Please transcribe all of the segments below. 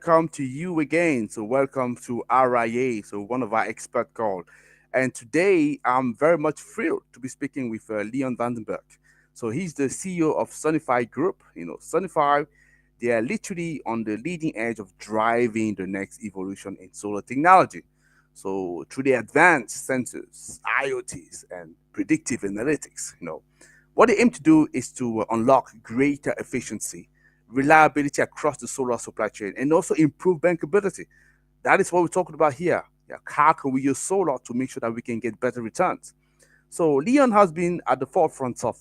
Welcome to you again. So, welcome to RIA, so one of our expert call. And today, I'm very much thrilled to be speaking with Leon Vandenberg. So, he's the CEO of Sunified Group. Sunified, they are literally on the leading edge of driving the next evolution in solar technology. So, through the advanced sensors, IoTs, and predictive analytics, what they aim to do is to unlock greater efficiency, reliability across the solar supply chain, and also improve bankability. That is what we're talking about here. Yeah, how can we use solar to make sure that we can get better returns? So Leon has been at the forefront of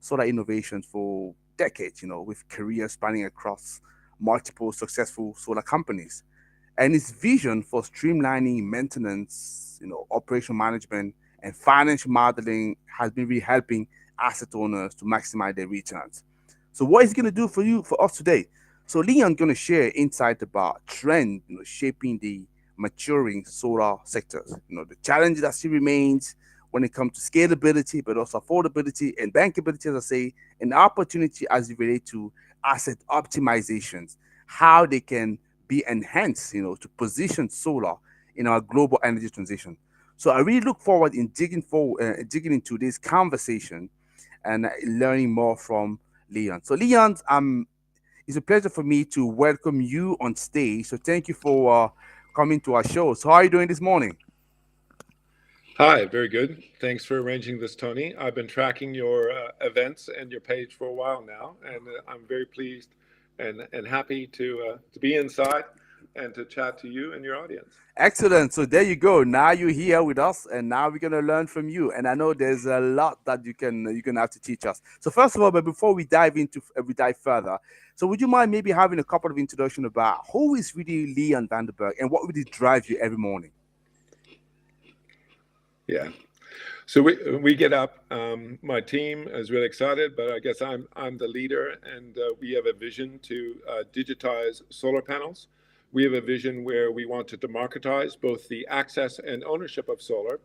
solar innovations for decades, with careers spanning across multiple successful solar companies. And his vision for streamlining maintenance, operation management, and financial modeling has been really helping asset owners to maximize their returns. So, what is going to do for us today? So, Leon going to share insight about trend, shaping the maturing solar sectors. The challenge that still remains when it comes to scalability, but also affordability and bankability, as I say, and opportunity as it relates to asset optimizations, how they can be enhanced, to position solar in our global energy transition. So I really look forward in digging into this conversation and learning more from Leon. So Leon, it's a pleasure for me to welcome you on stage. So thank you for coming to our show. So how are you doing this morning? Hi, very good. Thanks for arranging this, Tony. I've been tracking your events and your page for a while now, and I'm very pleased and happy to be inside and to chat to you and your audience. Excellent. So there you go. Now you're here with us, and now we're gonna learn from you. And I know there's a lot that you're gonna have to teach us. So first of all, but before we dive further, so would you mind maybe having a couple of introduction about who is really Leon Vandenberg and what really drives you every morning? Yeah. So we get up. My team is really excited, but I guess I'm the leader, and we have a vision to digitize solar panels. We have a vision where we want to democratize both the access and ownership of solar.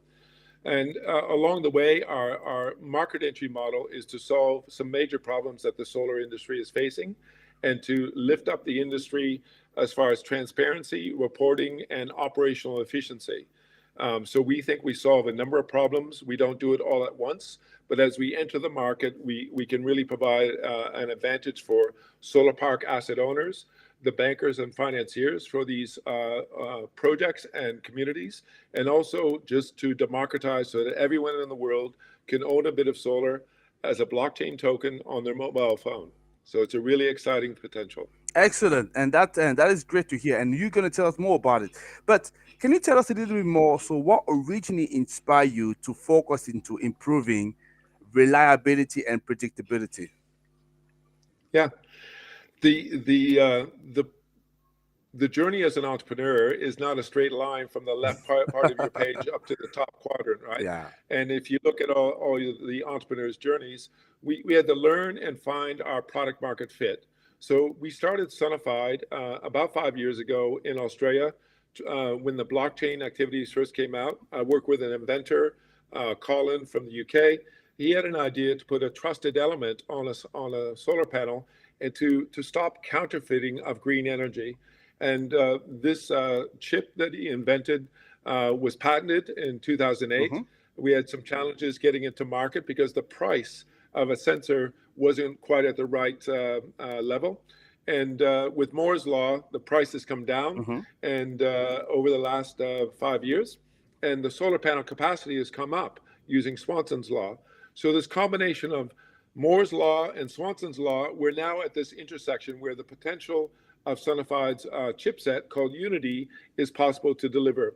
And along the way, our market entry model is to solve some major problems that the solar industry is facing and to lift up the industry as far as transparency, reporting, and operational efficiency. So we think we solve a number of problems. We don't do it all at once, but as we enter the market, we can really provide an advantage for solar park asset owners, the bankers and financiers for these projects and communities, and also just to democratize so that everyone in the world can own a bit of solar as a blockchain token on their mobile phone. So it's a really exciting potential. Excellent, and that is great to hear. And you're gonna tell us more about it. But can you tell us a little bit more? So, what originally inspired you to focus into improving reliability and predictability? Yeah, the the uh, the the journey as an entrepreneur is not a straight line from the left part of your page up to the top quadrant, right? Yeah. And if you look at all the entrepreneurs' journeys, we had to learn and find our product market fit. So we started Sunified about 5 years ago in Australia when the blockchain activities first came out. I worked with an inventor, Colin from the UK. He had an idea to put a trusted element on a solar panel and to stop counterfeiting of green energy. And this chip that he invented was patented in 2008. Hmm. We had some challenges getting it to market because the price of a sensor wasn't quite at the right level. And with Moore's law, the price has come down, Hmm. and over the last 5 years, and the solar panel capacity has come up using Swanson's law. So this combination of Moore's law and Swanson's law, we're now at this intersection where the potential of Sunified's chipset called Unity is possible to deliver.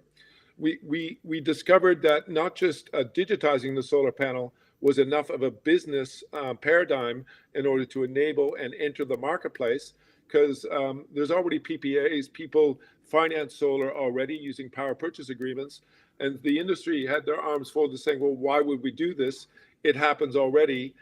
We discovered that not just digitizing the solar panel was enough of a business paradigm in order to enable and enter the marketplace, because there's already PPAs, people finance solar already using power purchase agreements, and the industry had their arms folded saying, well, why would we do this? It happens already.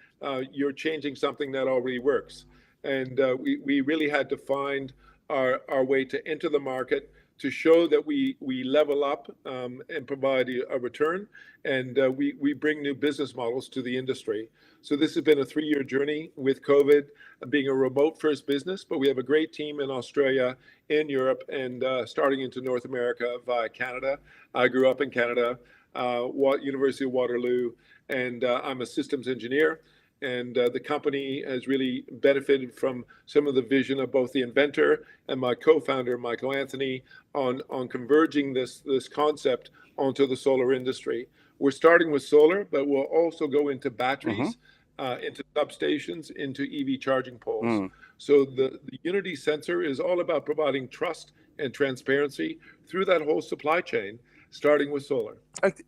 You're changing something that already works. And we really had to find our way to enter the market, to show that we level up and provide a return, and we bring new business models to the industry. So this has been a 3-year journey with COVID, being a remote first business, but we have a great team in Australia, in Europe, and starting into North America via Canada. I grew up in Canada, University of Waterloo, and I'm a systems engineer. And the company has really benefited from some of the vision of both the inventor and my co-founder, Michael Anthony, on converging this concept onto the solar industry. We're starting with solar, but we'll also go into Mm-hmm. batteries, into substations, into EV charging poles. Mm. So the Unity sensor is all about providing trust and transparency through that whole supply chain, starting with solar.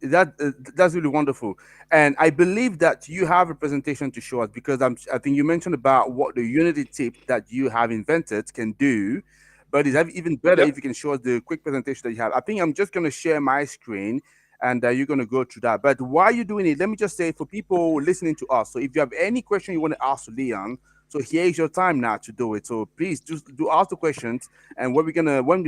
That's really wonderful, and I believe that you have a presentation to show us because I think you mentioned about what the Unity tip that you have invented can do, but it's even better if Yep. you can show us the quick presentation that you have. I think I'm just going to share my screen, and you're going to go through that. But while you're doing it, let me just say for people listening to us, so if you have any question you want to ask Leon, so here's your time now to do it. So please just do ask the questions, and when we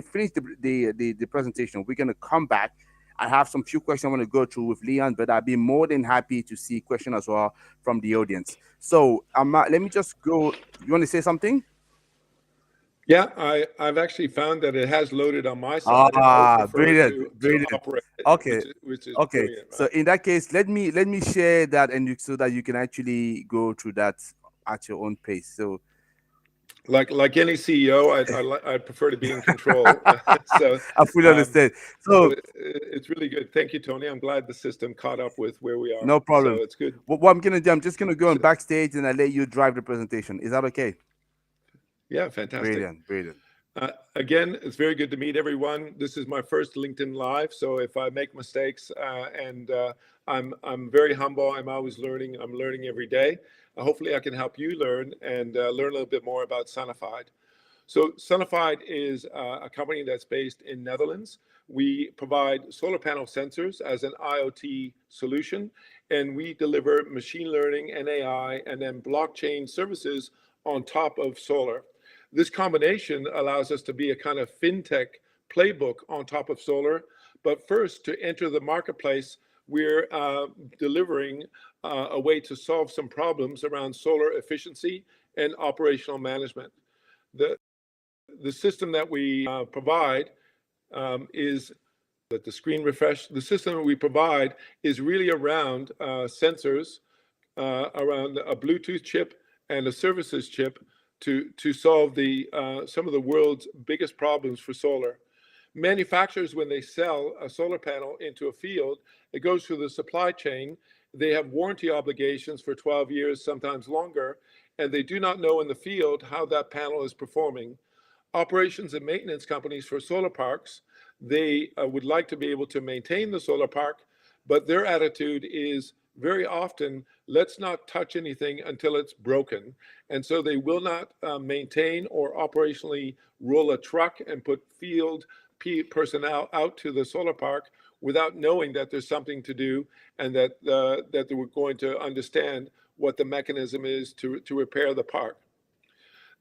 finish the presentation, we're gonna come back. I have some few questions I want to go through with Leon, but I'd be more than happy to see questions as well from the audience. So let me just go. You want to say something? Yeah, I've actually found that it has loaded on my side, and I would Ah, prefer brilliant, to brilliant. operate it, Okay, which is okay. brilliant, So right? in that case, let me share that, and so that you can actually go through that at your own pace. So Like any CEO, I'd prefer to be in control. So I fully um, understand. so So it's really good. Thank you, Tony. I'm glad the system caught up with where we are. no So problem. it's good. What I'm gonna do, I'm just gonna go on So, backstage and I let you drive the presentation. Is that okay? yeah, fantastic. Brilliant, brilliant. Again, it's very good to meet everyone. This is my first LinkedIn Live, so if I make mistakes, and I'm very humble. I'm always learning. I'm learning every day. Hopefully, I can help you learn and learn a little bit more about Sunified. So Sunified is a company that's based in Netherlands. We provide solar panel sensors as an IoT solution, and we deliver machine learning and AI and then blockchain services on top of solar. This combination allows us to be a kind of fintech playbook on top of solar. But first, to enter the marketplace, we're delivering a way to solve some problems around solar efficiency and operational management. The system that we provide is, let the screen refresh. The system that we provide is really around sensors, around a Bluetooth chip and a services chip to solve some of the world's biggest problems for solar. Manufacturers, when they sell a solar panel into a field, it goes through the supply chain. They have warranty obligations for 12 years, sometimes longer, and they do not know in the field how that panel is performing. Operations and maintenance companies for solar parks, they would like to be able to maintain the solar park, but their attitude is very often, let's not touch anything until it's broken. And so they will not maintain or operationally roll a truck and put field personnel out to the solar park without knowing that there's something to do, and that they were going to understand what the mechanism is to repair the park.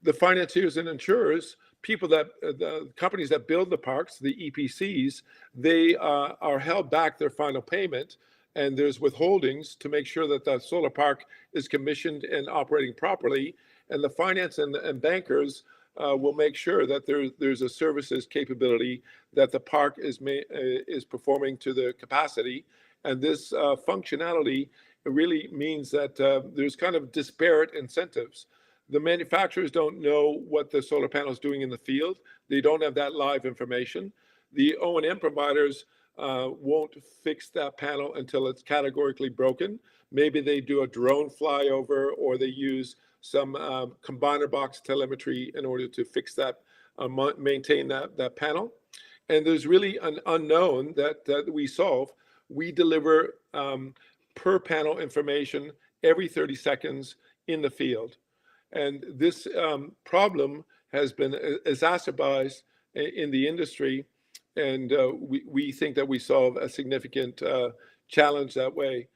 The financiers and insurers, people that the companies that build the parks, the EPCs, they are held back their final payment, and there's withholdings to make sure that the solar park is commissioned and operating properly. And the finance and bankers will make sure that there's a services capability, that the park is performing to the capacity. And this functionality really means that there's kind of disparate incentives. The manufacturers don't know what the solar panel is doing in the field. They don't have that live information. The O&M providers won't fix that panel until it's categorically broken. Maybe they do a drone flyover, or they use some combiner box telemetry in order to fix that, maintain that panel. And there's really an unknown that we solve. We deliver per panel information every 30 seconds in the field. And this problem has been exacerbated in the industry, and we think that we solve a significant challenge that way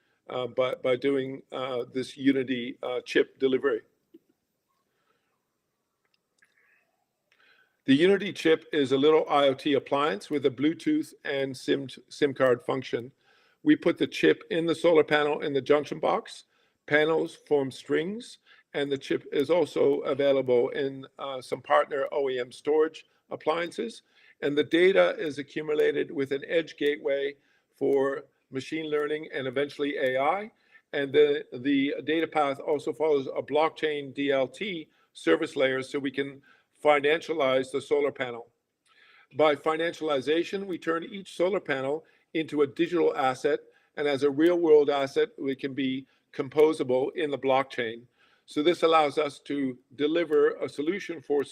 by doing this Unity chip delivery. The Unity chip is a little IoT appliance with a Bluetooth and SIM card function. We put the chip in the solar panel in the junction box. Panels form strings, and the chip is also available in some partner OEM storage appliances. And the data is accumulated with an edge gateway for machine learning and eventually AI. And the data path also follows a blockchain DLT service layer so we can financialize the solar panel. By financialization, we turn each solar panel into a digital asset, and as a real world asset, it can be composable in the blockchain. So this allows us to deliver a solution for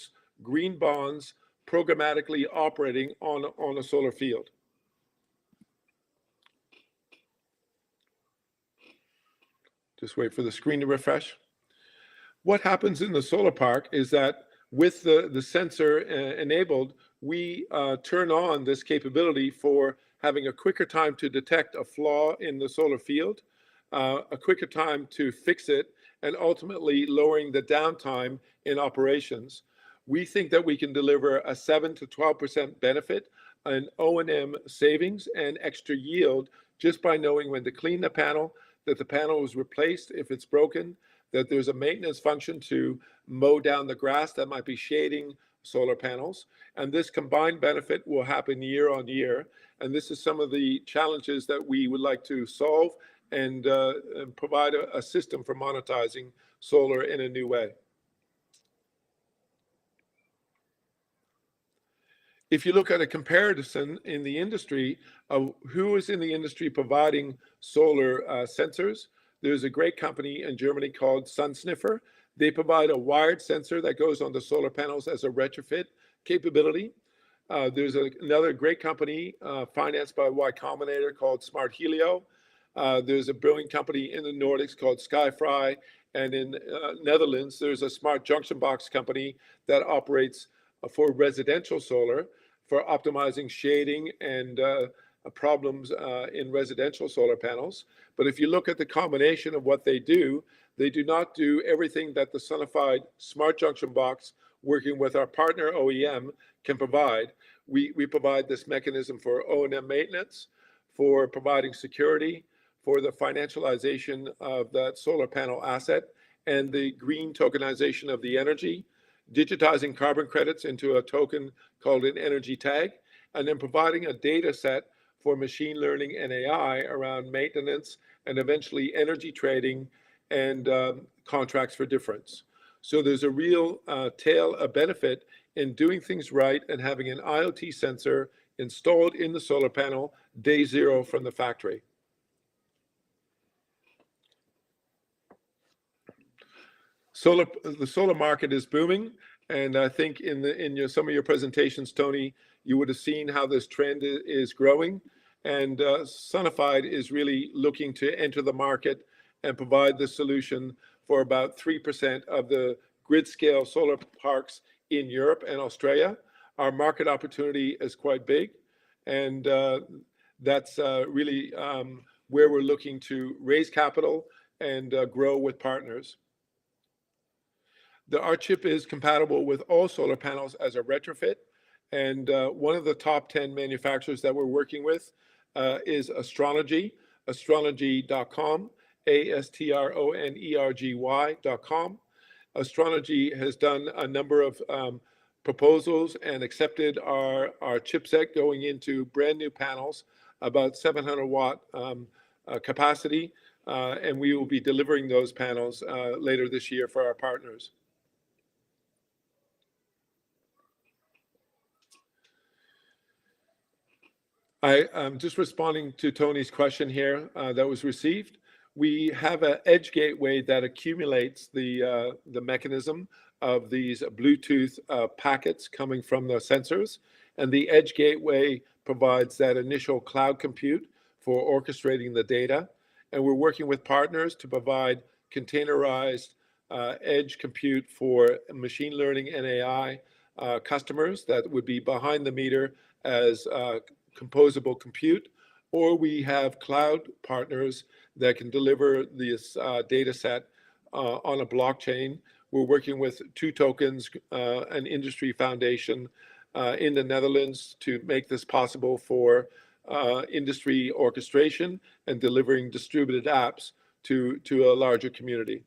green bonds programmatically operating on a solar field. Just wait for the screen to refresh. What happens in the solar park is that with the sensor enabled, we turn on this capability for having a quicker time to detect a flaw in the solar field, a quicker time to fix it, and ultimately lowering the downtime in operations. We think that we can deliver a 7 to 12% benefit in O&M savings and extra yield just by knowing when to clean the panel, that the panel is replaced if it's broken, that there's a maintenance function to mow down the grass that might be shading solar panels. And this combined benefit will happen year on year. And this is some of the challenges that we would like to solve and provide a system for monetizing solar in a new way. If you look at a comparison in the industry of who is in the industry providing solar sensors, there's a great company in Germany called Sunified. They provide a wired sensor that goes on the solar panels as a retrofit capability. There's another great company financed by Y Combinator called Smart Helio. There's a brilliant company in the Nordics called Skyfry. And in Netherlands, there's a smart junction box company that operates for residential solar for optimizing shading and problems in residential solar panels. But if you look at the combination of what they do not do everything that the Sunified smart junction box working with our partner OEM can provide. We provide this mechanism for O&M maintenance, for providing security, for the financialization of that solar panel asset, and the green tokenization of the energy, digitizing carbon credits into a token called an energy tag, and then providing a data set for machine learning and AI around maintenance and eventually energy trading and contracts for difference. So there's a real a benefit in doing things right and having an IoT sensor installed in the solar panel day zero from the factory. The solar market is booming, and I think in some of your presentations, Tony, you would have seen how this trend is growing, and Sunified is really looking to enter the market and provide the solution for about 3% of the grid scale solar parks in Europe and Australia. Our market opportunity is quite big, and that's really where we're looking to raise capital and grow with partners. Our chip is compatible with all solar panels as a retrofit, and one of the top 10 manufacturers that we're working with is Astronergy, astronergy.com, astronergy.com. Astronergy has done a number of proposals and accepted our chipset going into brand new panels, about 700 watt capacity, and we will be delivering those panels later this year for our partners. I'm just responding to Tony's question here that was received. We have an edge gateway that accumulates the mechanism of these Bluetooth packets coming from the sensors, and the edge gateway provides that initial cloud compute for orchestrating the data. And we're working with partners to provide containerized edge compute for machine learning and AI customers that would be behind the meter as composable compute, or we have cloud partners that can deliver this data set on a blockchain We're working with Two Tokens, an industry foundation in the Netherlands, to make this possible for industry orchestration and delivering distributed apps to a larger community.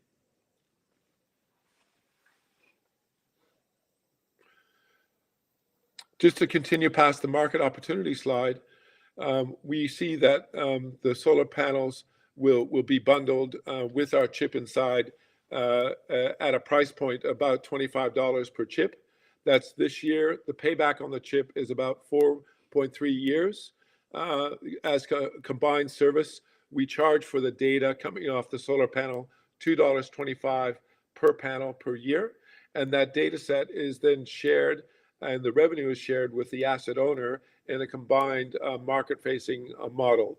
Just to continue past the market opportunity slide, we see that the solar panels will be bundled with our chip inside at a price point about $25 per chip. That's this year. The payback on the chip is about 4.3 years. As combined service, we charge for the data coming off the solar panel $2.25 per panel per year. And that data set is then shared, and the revenue is shared with the asset owner in a combined market-facing model.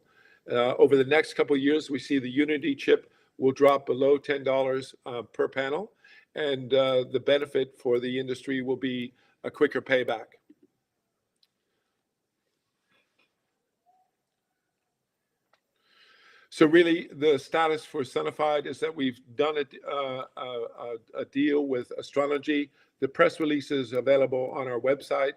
Over the next couple of years, we see the Unity chip will drop below $10 per panel, and the benefit for the industry will be a quicker payback. So really, the status for Sunified is that we've done a deal with Astrology. The press release is available on our website.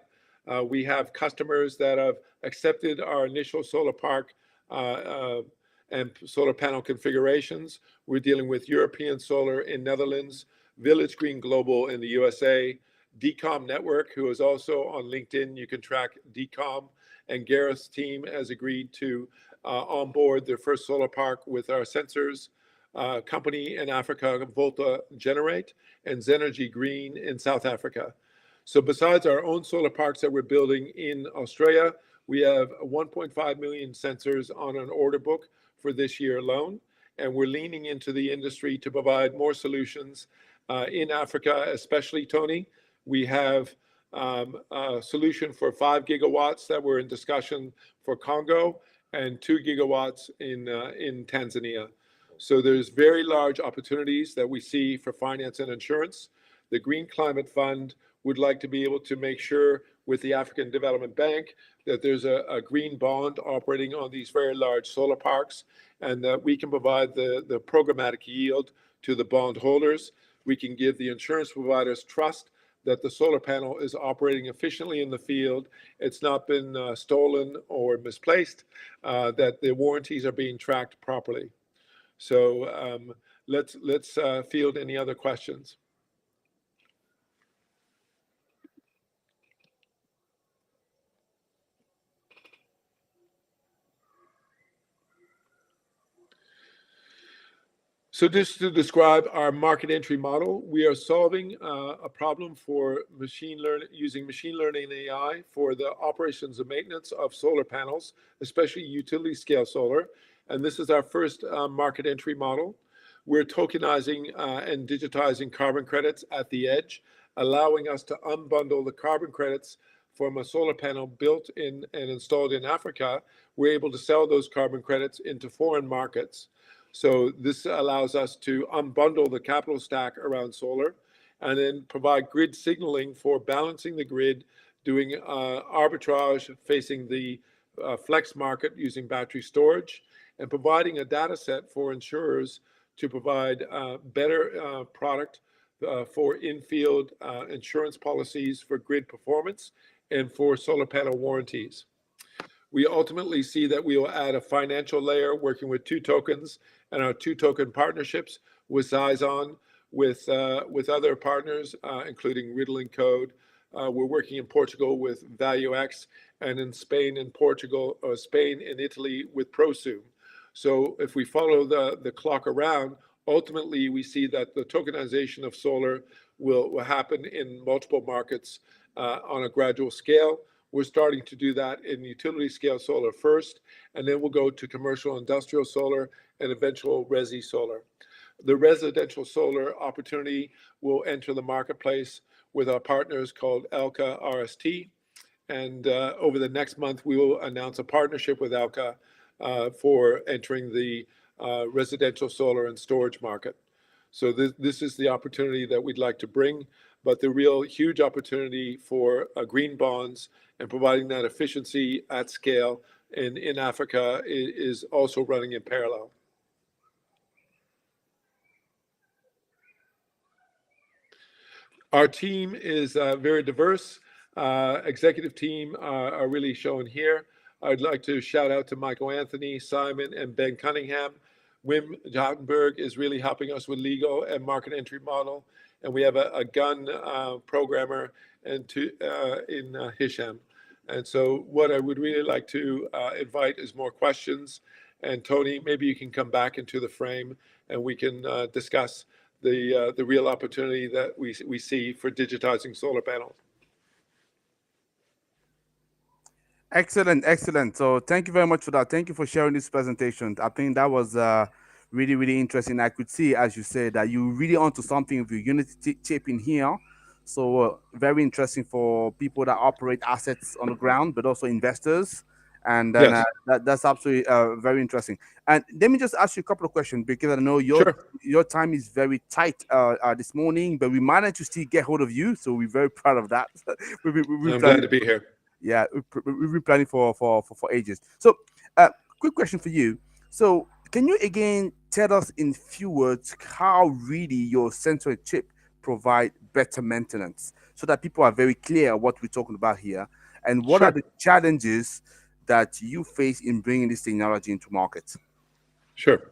We have customers that have accepted our initial solar park and solar panel configurations. We're dealing with European Solar in Netherlands, Village Green Global in the USA, Decom Network, who is also on LinkedIn. You can track Decom, and Gareth's team has agreed to onboard their first solar park with our sensors. Company in Africa, Volta Generate, and Zenergy Green in South Africa. So besides our own solar parks that we're building in Australia, we have 1.5 million sensors on an order book for this year alone. And we're leaning into the industry to provide more solutions in Africa, especially, Tony. We have a solution for 5 gigawatts that we're in discussion for Congo, and 2 gigawatts in Tanzania. So there's very large opportunities that we see for finance and insurance. The Green Climate Fund would like to be able to make sure with the African Development Bank that there's a green bond operating on these very large solar parks, and that we can provide the programmatic yield to the bond holders. We can give the insurance providers trust that the solar panel is operating efficiently in the field. It's not been stolen or misplaced, that the warranties are being tracked properly. So let's field any other questions. So just to describe our market entry model, we are solving a problem for machine learning, using machine learning and AI for the operations and maintenance of solar panels, especially utility scale solar. And this is our first market entry model. We're tokenizing and digitizing carbon credits at the edge, allowing us to unbundle the carbon credits from a solar panel built in and installed in Africa. We're able to sell those carbon credits into foreign markets. So this allows us to unbundle the capital stack around solar, and then provide grid signaling for balancing the grid, doing arbitrage facing the flex market using battery storage, and providing a data set for insurers to provide better product for in-field insurance policies for grid performance and for solar panel warranties. We ultimately see that we will add a financial layer working with Two Tokens and our Two Token partnerships with Xizon, with other partners, including Riddle and Code. We're working in Portugal with ValueX, and in Spain and Portugal, or Spain and Italy with Prosume. So if we follow the clock around, ultimately we see that the tokenization of solar will happen in multiple markets on a gradual scale. We're starting to do that in utility scale solar first, and then we'll go to commercial industrial solar and eventual resi solar. The residential solar opportunity will enter the marketplace with our partners called Elka RST. And over the next month, we will announce a partnership with Elka for entering the residential solar and storage market. So this is the opportunity that we'd like to bring, but the real huge opportunity for green bonds and providing that efficiency at scale in Africa is also running in parallel. Our team is very diverse. Executive team are really shown here. I'd like to shout out to Michael Anthony, Simon, and Ben Cunningham. Wim Vandenberg is really helping us with legal and market entry model. And we have a gun programmer in Hisham. And so what I would really like to invite is more questions. And Tony, maybe you can come back into the frame and we can discuss the real opportunity that we see for digitizing solar panels. Excellent, excellent. So thank you very much for that. Thank you for sharing this presentation. I think that was really, really interesting. I could see, as you said, that you really onto something with your Unity chip in here. So very interesting for people that operate assets on the ground, but also investors. And then Yes, that's absolutely very interesting. And let me just ask you a couple of questions because I know sure. your time is very tight this morning, but we managed to still get hold of you, so we're very proud of that. We I'm plan glad to be here. yeah, we've been planning for ages. So, quick question for you. So, can you again tell us in few words how really your sensor chip provide better maintenance, so that people are very clear what we're talking about here, and what are Sure, the challenges that you face in bringing this technology into market? sure.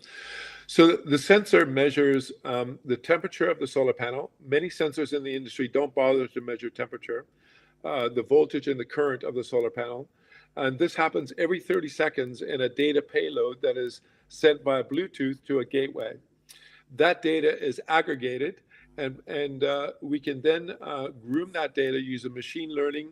So the sensor measures the temperature of the solar panel. Many sensors in the industry don't bother to measure temperature, the voltage and the current of the solar panel. And this happens every 30 seconds in a data payload that is sent via Bluetooth to a gateway. That data is aggregated, and we can then groom that data using machine learning,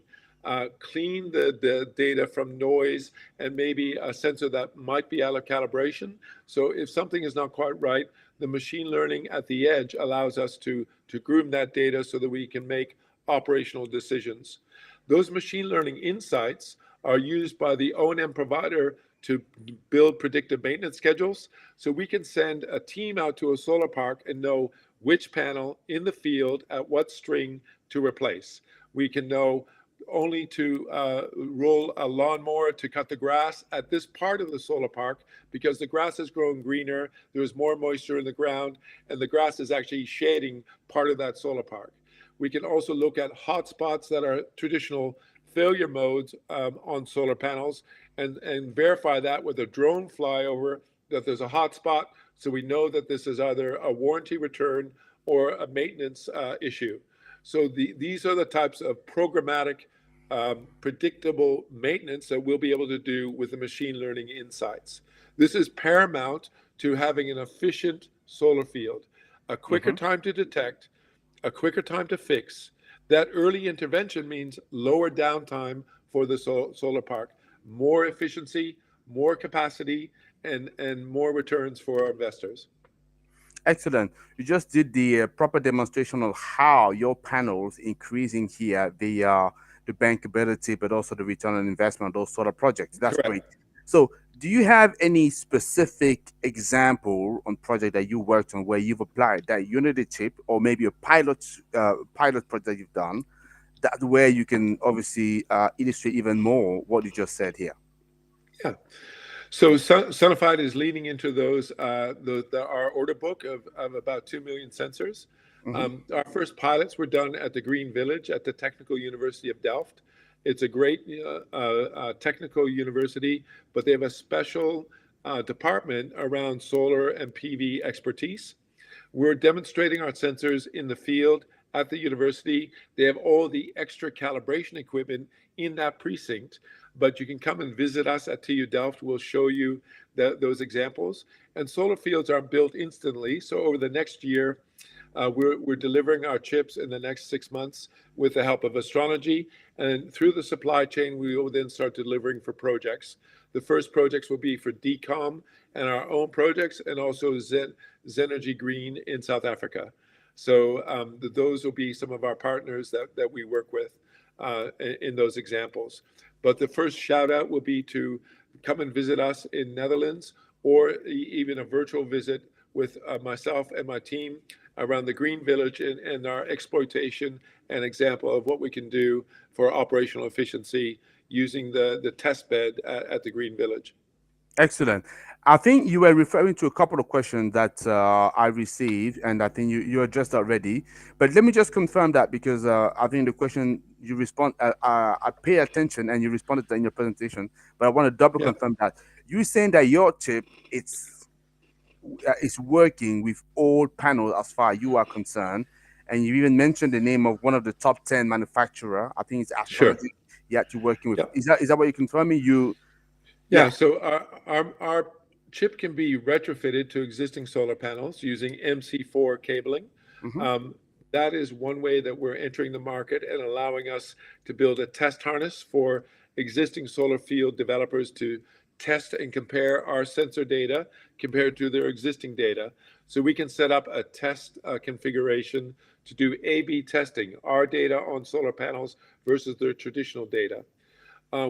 clean the data from noise and maybe a sensor that might be out of calibration. So if something is not quite right, the machine learning at the edge allows us to groom that data so that we can make operational decisions. Those machine learning insights are used by the O&M provider to build predictive maintenance schedules. So we can send a team out to a solar park and know which panel in the field at what string to replace. We can know only to roll a lawnmower to cut the grass at this part of the solar park because the grass has grown greener, there's more moisture in the ground, and the grass is actually shading part of that solar park. We can also look at hotspots that are traditional failure modes on solar panels and verify that with a drone flyover that there's a hotspot, so we know that this is either a warranty return or a maintenance issue. So these are the types of programmatic, predictable maintenance that we'll be able to do with the machine learning insights. This is paramount to having an efficient solar field, a quicker Hmm. time to detect, a quicker time to fix. That early intervention means lower downtime for the solar park, more efficiency, more capacity, and more returns for our investors. Excellent. You just did the proper demonstration of how your panels increasing here the bankability, but also the return on investment of those sort of projects. That's great. Correct. So, do you have any specific example on project that you worked on where you've applied that Unity chip, or maybe a pilot project you've done, that where you can obviously illustrate even more what you just said here? Yeah. So Sunified is leading into our order book of about 2 million sensors. Hmm. Our first pilots were done at the Green Village at the Technical University of Delft. It's a great technical university, but they have a special department around solar and PV expertise. We're demonstrating our sensors in the field at the university. They have all the extra calibration equipment in that precinct, but you can come and visit us at TU Delft. We'll show you those examples. And solar fields aren't built instantly. So over the next year, we're delivering our chips in the next 6 months with the help of Astrology. And through the supply chain, we will then start delivering for projects. The first projects will be for DCOM and our own projects, and also Zenergy Green in South Africa. So those will be some of our partners that we work with in those examples. But the first shout out will be to come and visit us in Netherlands, or even a virtual visit with myself and my team around the Green Village and our exploitation and example of what we can do for operational efficiency using the test bed at the Green Village. Excellent. I think you were referring to a couple of questions that I received, and I think you addressed already. But let me just confirm that because I think the question you respond, I pay attention and you responded to in your presentation. But I want to double Yeah, confirm that you're saying that your chip it's working with all panels as far as you are concerned, and you even mentioned the name of one of the top 10 manufacturer. I think it's sure. astrology. Yeah, you're working with. Yeah. Is that what you're confirming? You, Yeah, yeah. so our chip can be retrofitted to existing solar panels using MC4 cabling. Hmm. Um, that is one way that we're entering the market and allowing us to build a test harness for existing solar field developers to test and compare our sensor data compared to their existing data. So we can set up a test configuration to do A/B testing, our data on solar panels versus their traditional data.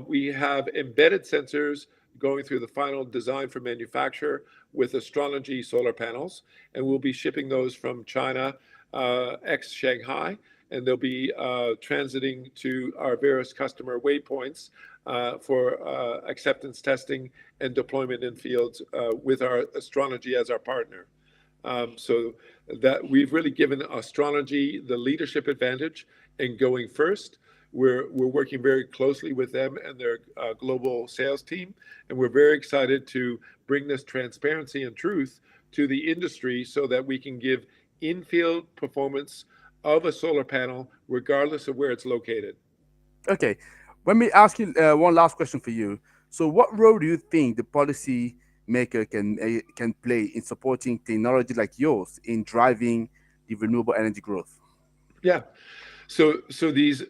We have embedded sensors going through the final design for manufacture with Astrology solar panels, and we'll be shipping those from China, ex Shanghai, and they'll be transiting to our various customer waypoints for acceptance testing and deployment in fields with our Astrology as our partner. So that we've really given Astrology the leadership advantage in going first. We're working very closely with them and their global sales team, and we're very excited to bring this transparency and truth to the industry so that we can give in-field performance of a solar panel regardless of where it's located. Okay. Let me ask you one last question for you. So, what role do you think the policy maker can play in supporting technology like yours in driving the renewable energy growth? Yeah. So these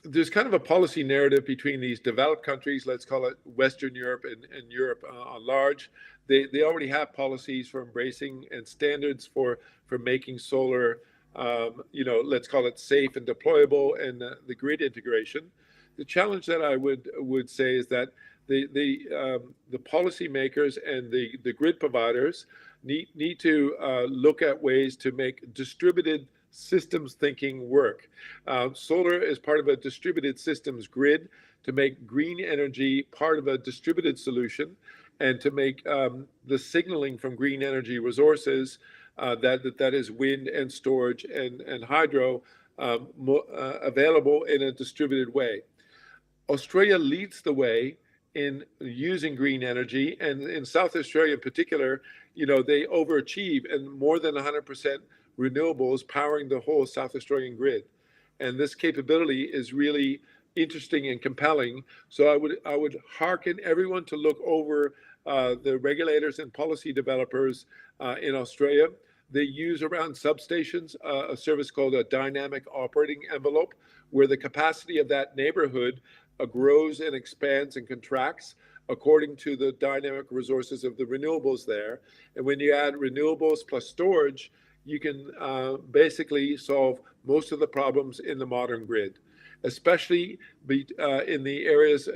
there's kind of a policy narrative between these developed countries, let's call it Western Europe and Europe on large. They already have policies for embracing and standards for making solar, let's call it safe and deployable, and the grid integration. The challenge that I would say is that the policymakers and the grid providers need to look at ways to make distributed systems thinking work. Solar is part of a distributed systems grid to make green energy part of a distributed solution and to make the signaling from green energy resources, that is wind and storage and hydro, available in a distributed way. Australia leads the way in using green energy, and in South Australia in particular, they overachieve and more than 100% renewables powering the whole South Australian grid. And this capability is really interesting and compelling. So I would hearken everyone to look over the regulators and policy developers in Australia. They use around substations a service called a dynamic operating envelope, where the capacity of that neighborhood grows and expands and contracts according to the dynamic resources of the renewables there. And when you add renewables plus storage, you can basically solve most of the problems in the modern grid, especially in the areas,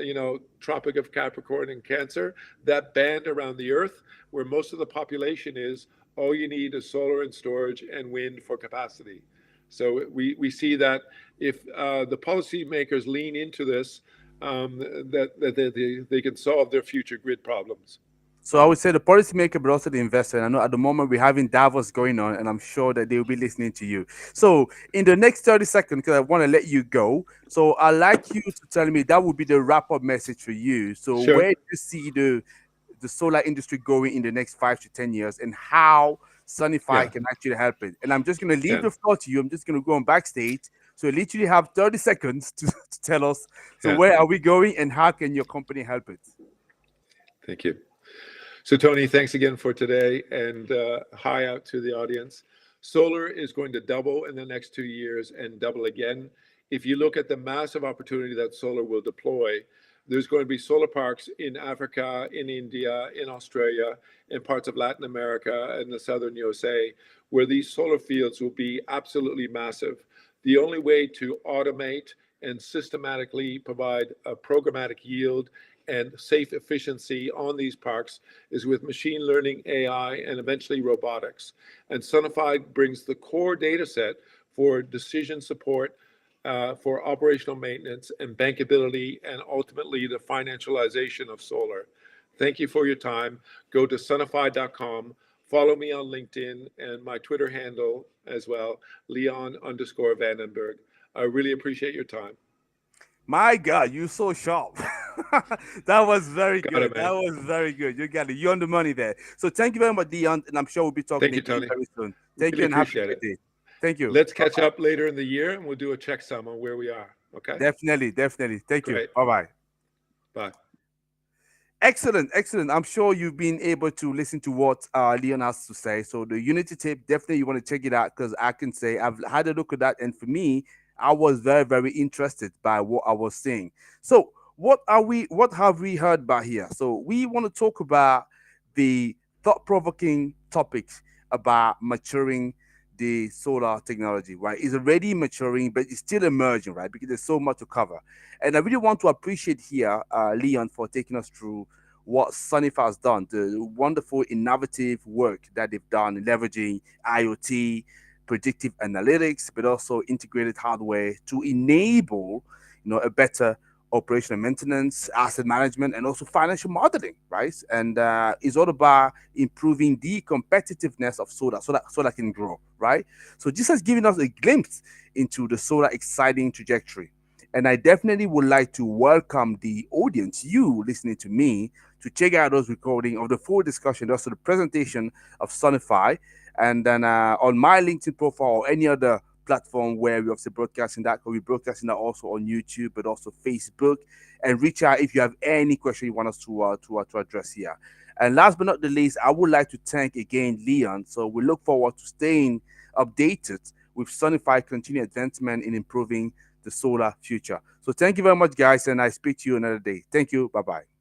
Tropic of Capricorn and Cancer, that band around the Earth where most of the population is. All you need is solar and storage and wind for capacity. So we see that if the policymakers lean into this, that they can solve their future grid problems. So I would say the policymaker, but also the investor. And I know at the moment we're having Davos going on, and I'm sure that they will be listening to you. So in the next 30 seconds, because I want to let you go, so I'd like you to tell me that would be the wrap up message for you. So Sure. where do you see the solar industry going in the next 5 to 10 years, and how Yeah. Sunify can actually help it? And I'm just going to leave Yeah. the floor to you. I'm just going to go on backstage. So you literally have 30 seconds to tell us. So Yeah. where are we going, and how can your company help it? Thank you. So, Tony, thanks again for today, and hi out to the audience. Solar is going to double in the next 2 years and double again. If you look at the massive opportunity that solar will deploy, there's going to be solar parks in Africa, in India, in Australia, in parts of Latin America and the southern USA, where these solar fields will be absolutely massive. The only way to automate and systematically provide a programmatic yield and safe efficiency on these parks is with machine learning, AI, and eventually robotics. And Sunified brings the core data set for decision support, for operational maintenance and bankability, and ultimately the financialization of solar. Thank you for your time. Go to Sunified.com. Follow me on LinkedIn and my Twitter handle as well, Leon underscore Vandenberg. I really appreciate your time. My God, you're so sharp. That was very Got it, good. That man. was very good. You got it. You're on the money there. So thank you very much, Dion, and I'm sure we'll be talking Thank you, again Tony. very soon. Thank Really you and have a appreciate great it. day. Thank you. Let's Bye catch bye. up later in the year and we'll do a checksum on where we are. Okay? Definitely, definitely. Thank you. Great. Bye bye. Bye. Excellent, excellent. I'm sure you've been able to listen to what Leon has to say. So the Unity tape, definitely you want to check it out because I can say I've had a look at that, and for me, I was very, very interested by what I was seeing. So what are we? What have we heard about here? So we want to talk about the thought-provoking topics about maturing the solar technology. Right, it's already maturing, but it's still emerging. Right, because there's so much to cover. And I really want to appreciate here, Leon, for taking us through what Sunif has done, the wonderful innovative work that they've done leveraging IoT, predictive analytics, but also integrated hardware to enable, a better operational maintenance, asset management, and also financial modeling, right? And it's all about improving the competitiveness of solar, so that can grow, right? So this has given us a glimpse into the solar exciting trajectory. And I definitely would like to welcome the audience, you listening to me, to check out those recording of the full discussion, also the presentation of Sonify, and then on my LinkedIn profile or any other platform where we obviously broadcasting that, because we're broadcasting that also on YouTube, but also Facebook. And reach out if you have any question you want us to address here. And last but not the least, I would like to thank again Leon. So we look forward to staying updated with Sonify continued advancement in improving the solar future. So thank you very much, guys, and I speak to you another day. Thank you. Bye bye.